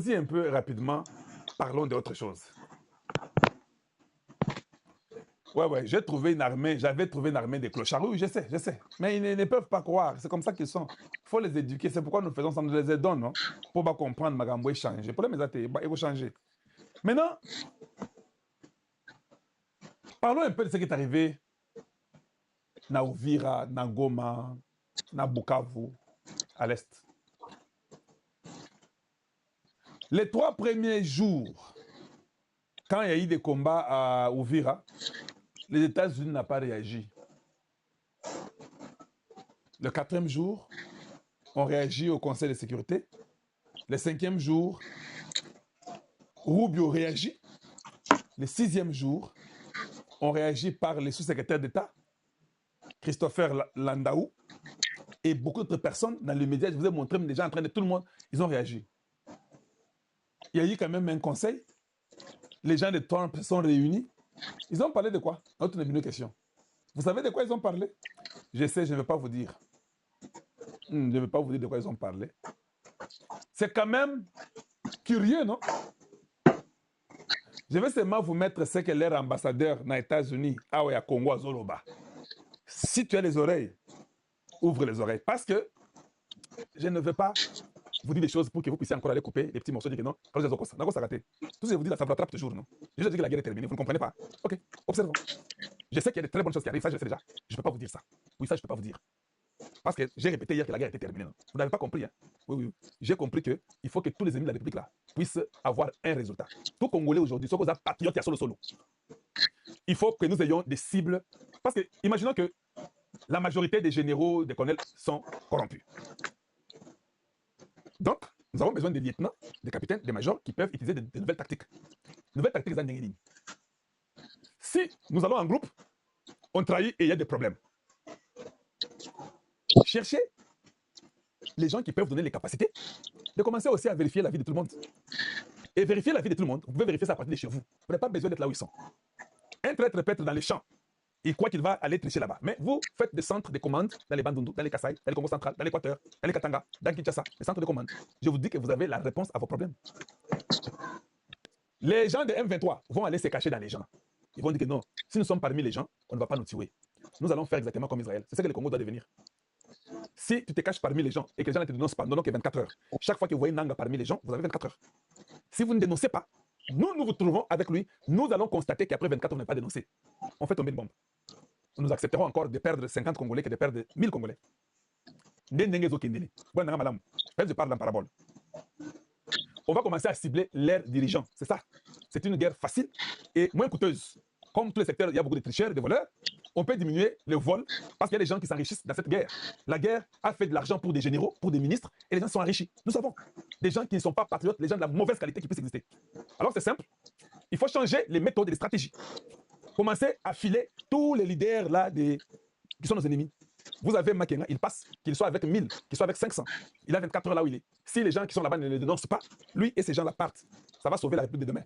Vas-y un peu rapidement, parlons d'autre chose. Ouais, j'ai trouvé une armée, j'avais trouvé une armée des clochards. Oui, je sais. Mais ils ne peuvent pas croire, c'est comme ça qu'ils sont. Il faut les éduquer, c'est pourquoi nous faisons ça, nous les aidons, non? Pour pas comprendre, Magambo, changer. Le problème est il faut changer. Maintenant, parlons un peu de ce qui est arrivé na Uvira, na Goma, na Bukavu, à l'Est. Les 3 premiers jours, quand il y a eu des combats à Uvira, les États-Unis n'ont pas réagi. Le 4e jour, on réagit au Conseil de sécurité. Le 5e jour, Rubio réagit. Le 6e jour, on réagit par les sous-secrétaires d'État, Christopher Landau, et beaucoup d'autres personnes dans les médias. Je vous ai montré déjà en train de tout le monde, ils ont réagi. Il y a eu quand même un conseil. Les gens de Trump se sont réunis. Ils ont parlé de quoi? Notre une question. Vous savez de quoi ils ont parlé? Je sais, je ne vais pas vous dire. Je ne vais pas vous dire de quoi ils ont parlé. C'est quand même curieux, non? Je vais seulement vous mettre ce que leur ambassadeur dans les États-Unis, à Congo, à Zoloba. Si tu as les oreilles, ouvre les oreilles. Parce que je ne veux pas vous dire des choses pour que vous puissiez encore aller couper des petits morceaux. Dire que non, quand vous êtes au Costa, tout ce que je vous dis là, ça vous rattrape toujours, non? Je dis que la guerre est terminée, vous ne comprenez pas. Ok, observons. Je sais qu'il y a de très bonnes choses qui arrivent, ça je sais déjà. Je ne peux pas vous dire ça. Oui, ça je ne peux pas vous dire. Parce que j'ai répété hier que la guerre était terminée. Non? Vous n'avez pas compris, hein? Oui. J'ai compris qu'il faut que tous les ennemis de la République là puissent avoir un résultat. Tout Congolais aujourd'hui, sauf aux patriotes qui sont solo. Il faut que nous ayons des cibles. Parce que, imaginons que la majorité des généraux, des colonels sont corrompus. Donc, nous avons besoin des lieutenants, des capitaines, des majors qui peuvent utiliser de nouvelles tactiques. Nouvelles tactiques, si nous allons en groupe, on trahit et il y a des problèmes. Cherchez les gens qui peuvent donner les capacités de commencer aussi à vérifier la vie de tout le monde. Et vérifier la vie de tout le monde, vous pouvez vérifier ça à partir de chez vous. Vous n'avez pas besoin d'être là où ils sont. Un traître peut être dans les champs. Il croit qu'il va aller tricher là-bas. Mais vous faites des centres de commande dans les Bandundu, dans les Kasaï, dans les Congo central, dans l'Équateur, dans les Katanga, dans Kinshasa, les centres de commande. Je vous dis que vous avez la réponse à vos problèmes. Les gens de M23 vont aller se cacher dans les gens. Ils vont dire que non, si nous sommes parmi les gens, on ne va pas nous tuer. Nous allons faire exactement comme Israël. C'est ce que le Congo doit devenir. Si tu te caches parmi les gens et que les gens ne te dénoncent pas, non, que 24 heures. Chaque fois que vous voyez Nanga parmi les gens, vous avez 24 heures. Si vous ne dénoncez pas, nous vous trouvons avec lui, nous allons constater qu'après 24 heures, on n'est pas dénoncé. On fait tomber une bombe. Nous accepterons encore de perdre 50 Congolais que de perdre 1000 Congolais. Je parle en parabole. On va commencer à cibler leurs dirigeants. C'est ça. C'est une guerre facile et moins coûteuse. Comme tous les secteurs, il y a beaucoup de tricheurs, de voleurs. On peut diminuer le vol parce qu'il y a des gens qui s'enrichissent dans cette guerre. La guerre a fait de l'argent pour des généraux, pour des ministres, et les gens sont enrichis. Nous savons. Des gens qui ne sont pas patriotes, les gens de la mauvaise qualité qui puissent exister. Alors c'est simple. Il faut changer les méthodes et les stratégies. Commencer à filer tous les leaders là qui sont nos ennemis. Vous avez Makenga, il passe, qu'il soit avec 1000, qu'il soit avec 500. Il a 24 heures là où il est. Si les gens qui sont là-bas ne le dénoncent pas, lui et ces gens-là partent. Ça va sauver la République de demain.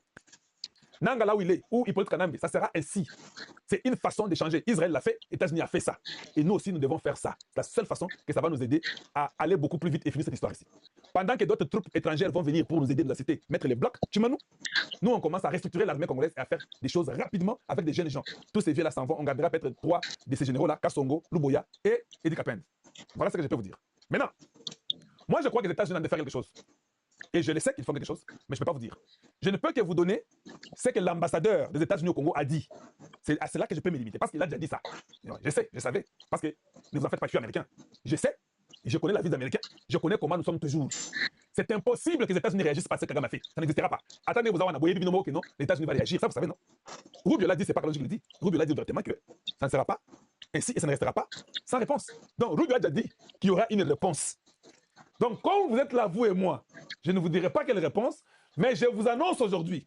Nanga là où il est, ou Hippolyte Kanambe, ça sera ainsi. C'est une façon de changer. Israël l'a fait, États-Unis a fait ça. Et nous aussi, nous devons faire ça. C'est la seule façon que ça va nous aider à aller beaucoup plus vite et finir cette histoire ici. Pendant que d'autres troupes étrangères vont venir pour nous aider, nous assister, mettre les blocs, tu m'as nous, on commence à restructurer l'armée congolaise et à faire des choses rapidement avec des jeunes gens. Tous ces vieux-là s'en vont. On gardera peut-être 3 de ces généraux-là, Kassongo, Luboya et Edi Kapend. Voilà ce que je peux vous dire. Maintenant, moi, je crois que les États-Unis ont de faire quelque chose. Et je le sais qu'ils font quelque chose, mais je ne peux pas vous dire. Je ne peux que vous donner ce que l'ambassadeur des États-Unis au Congo a dit. C'est à cela que je peux me limiter, parce qu'il a déjà dit ça. Je sais, je savais, parce que ne vous en faites pas, je suis américain. Je sais, je connais la vie des Américains, je connais comment nous sommes toujours. C'est impossible que les États-Unis réagissent par ce que Kagame a fait. Ça n'existera pas. Attendez, vous avez un aboyé que non, les États-Unis vont réagir, ça vous savez, non? Rubio l'a dit, c'est pas que je le dis. Rubio l'a dit ouvertement que ça ne sera pas ainsi et ça ne restera pas sans réponse. Donc Rubio a déjà dit qu'il y aura une réponse. Donc, comme vous êtes là, vous et moi, je ne vous dirai pas quelle réponse, mais je vous annonce aujourd'hui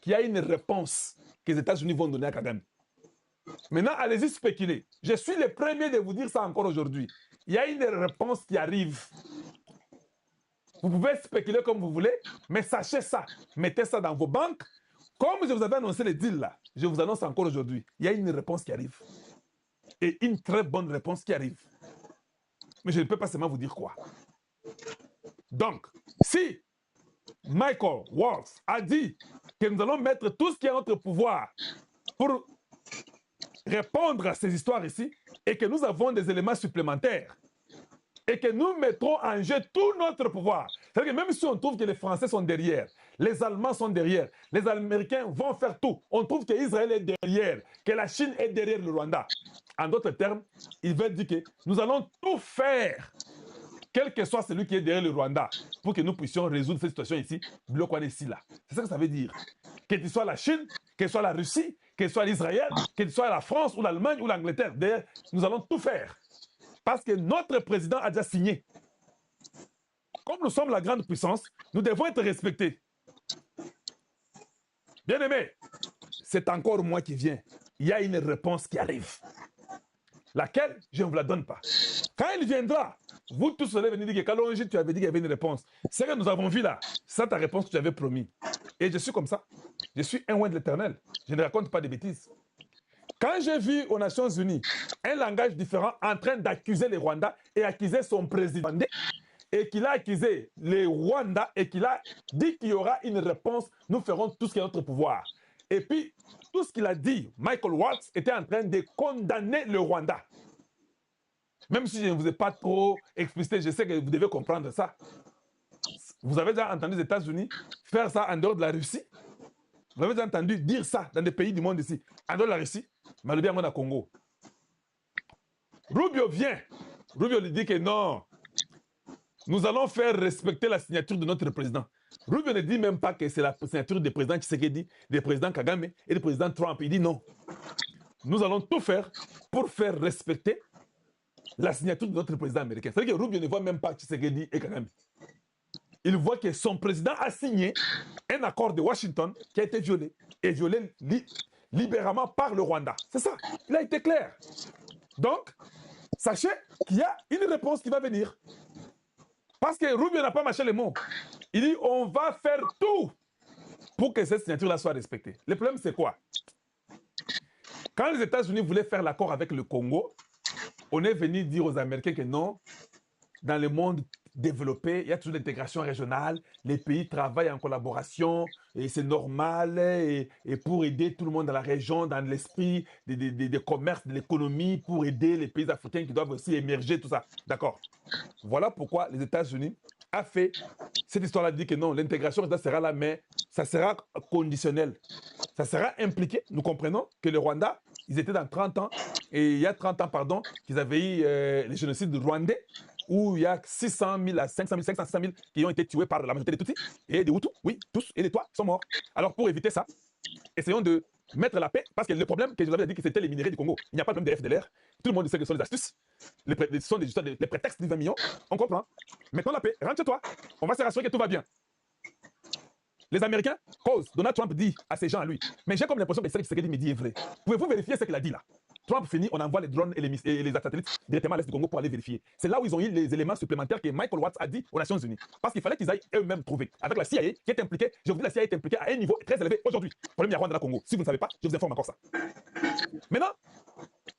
qu'il y a une réponse que les États-Unis vont donner à Kagame. Maintenant, allez-y spéculer. Je suis le premier de vous dire ça encore aujourd'hui. Il y a une réponse qui arrive. Vous pouvez spéculer comme vous voulez, mais sachez ça. Mettez ça dans vos banques. Comme je vous avais annoncé le deal là, je vous annonce encore aujourd'hui, il y a une réponse qui arrive. Et une très bonne réponse qui arrive. Mais je ne peux pas seulement vous dire quoi. Donc, si Michael Waltz a dit que nous allons mettre tout ce qui est à notre pouvoir pour répondre à ces histoires ici et que nous avons des éléments supplémentaires et que nous mettrons en jeu tout notre pouvoir. C'est-à-dire que même si on trouve que les Français sont derrière, les Allemands sont derrière, les Américains vont faire tout, on trouve qu'Israël est derrière, que la Chine est derrière le Rwanda. En d'autres termes, il veut dire que nous allons tout faire, quel que soit celui qui est derrière le Rwanda, pour que nous puissions résoudre cette situation ici, bloc ici là. C'est ça que ça veut dire. Que ce soit la Chine, que ce soit la Russie, que ce soit l'Israël, que ce soit la France ou l'Allemagne ou l'Angleterre, d'ailleurs, nous allons tout faire. Parce que notre président a déjà signé. Comme nous sommes la grande puissance, nous devons être respectés. Bien aimé, c'est encore moi qui viens. Il y a une réponse qui arrive. Laquelle, je ne vous la donne pas. Quand il viendra, vous tous allez venir dire que Kalonji, tu avais dit qu'il y avait une réponse. C'est que nous avons vu là, c'est ta réponse que tu avais promis. Et je suis comme ça. Je suis un oint de l'éternel. Je ne raconte pas de bêtises. Quand j'ai vu aux Nations Unies un langage différent en train d'accuser les Rwandais et accuser son président, et qu'il a accusé les Rwandais et qu'il a dit qu'il y aura une réponse, nous ferons tout ce qui est notre pouvoir. Et puis, tout ce qu'il a dit, Michael Waltz était en train de condamner le Rwanda. Même si je ne vous ai pas trop explicité, je sais que vous devez comprendre ça. Vous avez déjà entendu les États-Unis faire ça en dehors de la Russie? Vous avez déjà entendu dire ça dans des pays du monde ici, en dehors de la Russie, mais le bien au Congo. Rubio vient. Rubio lui dit que non, nous allons faire respecter la signature de notre président. Rubio ne dit même pas que c'est la signature du président Tshisekedi, du président Kagame et du président Trump. Il dit non. Nous allons tout faire pour faire respecter la signature de notre président américain. C'est-à-dire que Rubio ne voit même pas Tshisekedi et Kagame. Il voit que son président a signé un accord de Washington qui a été violé, et violé libéralement par le Rwanda. C'est ça, il a été clair. Donc, sachez qu'il y a une réponse qui va venir. Parce que Rubio n'a pas mâché les mots. Il dit, on va faire tout pour que cette signature-là soit respectée. Le problème, c'est quoi? Quand les États-Unis voulaient faire l'accord avec le Congo, on est venu dire aux Américains que non, dans le monde développé, il y a toujours l'intégration régionale, les pays travaillent en collaboration, et c'est normal, et pour aider tout le monde dans la région, dans l'esprit des commerces, de l'économie, pour aider les pays africains qui doivent aussi émerger, tout ça. D'accord. Voilà pourquoi les États-Unis a fait cette histoire-là, dit que non, l'intégration sera là, mais ça sera conditionnel. Ça sera impliqué. Nous comprenons que le Rwanda, ils étaient dans 30 ans, et il y a 30 ans, pardon, qu'ils avaient eu les génocides rwandais, où il y a 600 000 à 500 000, 500 000 qui ont été tués par la majorité des Tutsis et des Hutus, oui, tous, et les Toits sont morts. Alors pour éviter ça, essayons de mettre la paix, parce que le problème que je vous avais dit que c'était les minéraux du Congo, il n'y a pas de problème de FDLR, tout le monde sait que ce sont des astuces, ce sont des prétextes de 20 millions, on comprend. Mettons la paix, rentre chez toi, on va se rassurer que tout va bien. Les Américains causent, Donald Trump dit à ces gens à lui, mais j'ai comme l'impression que ce qu'il me dit est vrai. Pouvez-vous vérifier ce qu'il a dit là? Trump finit, on envoie les drones et les satellites directement à l'est du Congo pour aller vérifier. C'est là où ils ont eu les éléments supplémentaires que Michael Waltz a dit aux Nations Unies. Parce qu'il fallait qu'ils aillent eux-mêmes trouver. Avec la CIA qui est impliquée, je vous dis, la CIA est impliquée à un niveau très élevé aujourd'hui. Problème, il y a Rwanda dans le Congo. Si vous ne savez pas, je vous informe encore ça. Maintenant,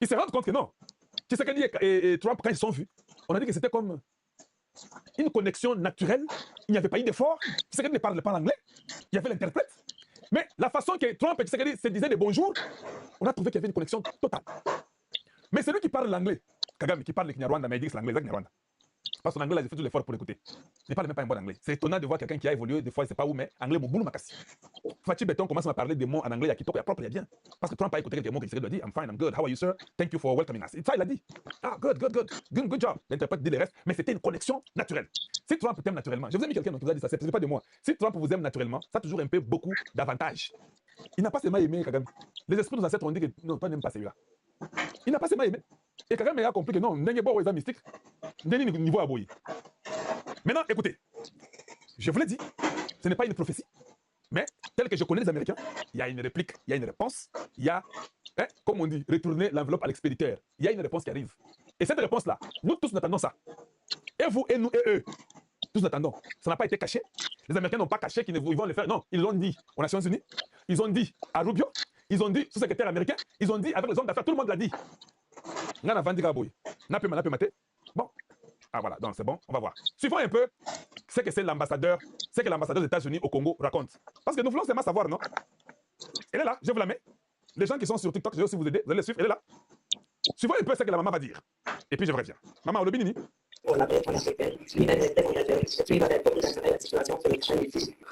ils se rendent compte que non. Tshisekedi et Trump, quand ils se sont vus, on a dit que c'était comme une connexion naturelle. Il n'y avait pas eu d'effort. Tshisekedi ne parle pas l'anglais. Il y avait l'interprète. Mais la façon que Trump et Tshisekedi se disaient des bonjours, on a trouvé qu'il y avait une connexion totale. Mais celui qui parle l'anglais, Kagame, qui parle le Kinyarwanda, mais il dit que c'est l'anglais, c'est Kinyarwanda. Parce que l'anglais, là, j'ai fait tout l'effort pour l'écouter. Il ne parle même pas un bon anglais. C'est étonnant de voir quelqu'un qui a évolué, des fois, je ne sais pas où, mais anglais, mon boulot m'a cassé. Fatih Beton commence à parler des mots en anglais, il y a Kitoko, il y a propre, il y a bien. Parce que Trump a écouté quelques mots que Tshisekedi doit dire. I'm fine, I'm good, how are you, sir? Thank you for welcoming us. Et ça, il a dit. Ah, good job. L'interprète dit le reste, mais c'était une connexion naturelle. Si Trump t'aime naturellement, je vous ai mis quelqu'un qui vous a dit ça, c'est pas de moi. Si Trump vous aime naturellement, ça a toujours un peu beaucoup d'avantages. Il n'a pas seulement aimé Kagame. Les esprits de nos ancêtres ont dit que non, toi n'aimes pas celui-là. Il n'a pas seulement aimé. Et Kagame a compris que non, n'est pas aux mystiques. N'est niveau à boyer. Maintenant, écoutez, je vous l'ai dit, ce n'est pas une prophétie, mais tel que je connais les Américains, il y a une réplique, il y a une réponse, il y a, comme on dit, retourner l'enveloppe à l'expéditeur. Il y a une réponse qui arrive. Et cette réponse-là, nous tous nous attendons ça. Et vous, et nous, et eux, tous nous attendons. Ça n'a pas été caché. Les Américains n'ont pas caché qu'ils vont le faire. Non, ils l'ont dit aux Nations Unies, ils ont dit à Rubio, ils ont dit au secrétaire américain, ils ont dit avec les hommes d'affaires, tout le monde l'a dit. Bon, ah voilà, donc c'est bon, on va voir. Suivons un peu ce que c'est l'ambassadeur, ce que l'ambassadeur des États-Unis au Congo raconte. Parce que nous voulons seulement savoir, non? Elle est là, je vous la mets. Les gens qui sont sur TikTok, je vais aussi vous aider. Vous allez les suivre, elle est là. Suivons un peu ce que la maman va dire. Et puis je reviens. Maman, le binini.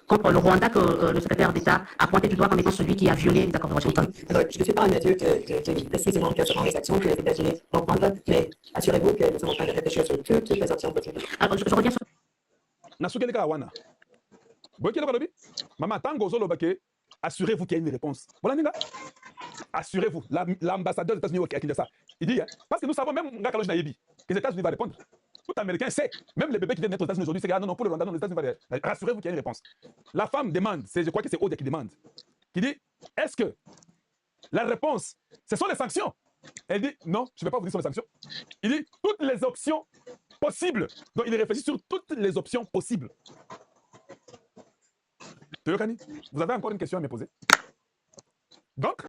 Contre le Rwanda que le secrétaire d'État a pointé du doigt comme étant celui qui a violé les accords de Washington. Alors, je ne suis pas un adieu qui précisément concernant les actions que les États-Unis vont prendre, mais assurez-vous que nous sommes en train de réfléchir sur toutes les options possibles. Alors, je reviens sur... Nasukeleka wana. Boyekelo kalobi. Maman, tango zolo bake. Assurez-vous qu'il y a une réponse. Voilà, Ninga. Assurez-vous. L'ambassadeur des États-Unis qui a ça. Il dit, hein, parce que nous savons même que les États-Unis vont répondre. Tout Américain sait, même les bébés qui viennent d'être aux États-Unis aujourd'hui, c'est que ah, non, pour le Rwanda, non, les États-Unis vont répondre. Rassurez-vous qu'il y a une réponse. La femme demande, je crois que c'est Odia qui demande, qui dit, est-ce que la réponse, ce sont les sanctions? Elle dit, non, je ne vais pas vous dire sur les sanctions. Il dit, toutes les options possibles. Donc, il réfléchit sur toutes les options possibles. Vous avez encore une question à me poser? Donc,